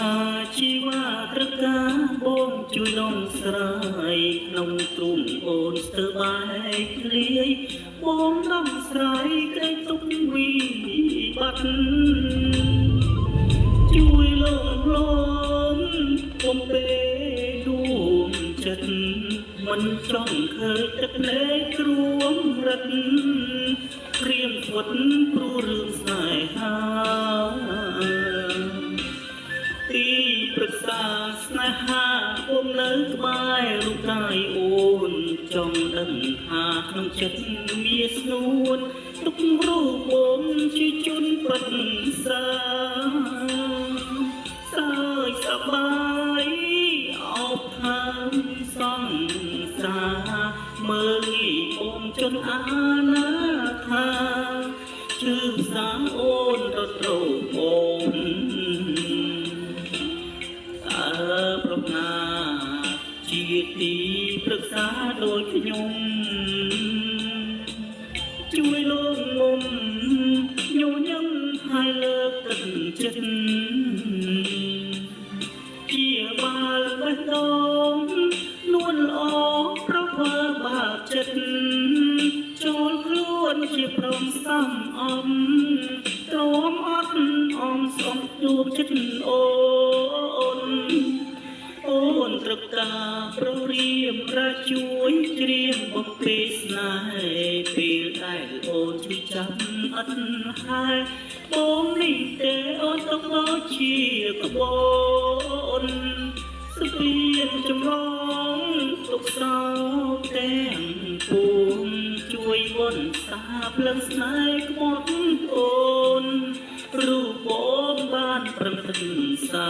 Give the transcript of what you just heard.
ថាជីវ៉ាត្រកាបងជួយនំស្រ័យក្នុងទ្រុំអូនស្ទើរបែកលាយបងនំស្រ័យក្រែងទុកវិបត្តិជួយលោកលំបំពេដួងចិត្តមិនចង់ឃើញទឹកលេគ្រួមរឹកព្រៀងស្វត់ព្រោះរឿងស្នេហាទីប្រឹក្សាស្នេហាអូននៅក្បែររូបកាយអូនចង់ដឹងថាក្នុងចិត្តមានស្នួនទុករូបអូនជាជនប្រឹក្សាសើចសប្បាយអោបខាងសង្សារមើលអូនចនអាណាថាជឿសាអូនរត់រោអូនប្រណាជាទីប្រឹក្សាដូចខ្ញុំជួយលោកមុំញញឹមហើយលើកទឹកចិត្តជាបាលបេះដូងនួនល្អប្រវើបាបចិត្តចូលខ្លួនជាព្រមសំអំទ្រាំអត់អំសំជួបចិត្តអូនអូនត្រកាប្ររៀមរាជួយជ្រាបបំពេស្នេហ៍ពេលដែលអូនជួយចាំអត់ហើយបងនេះទេអូនទៅដូចជាក្បូនស្ពានចម្រងទុកស្រោទាំងពួងជួយវន់សាភ្លឹងស្នេហ៍ក្បត់អូនរូបបងបានប្រឹងសា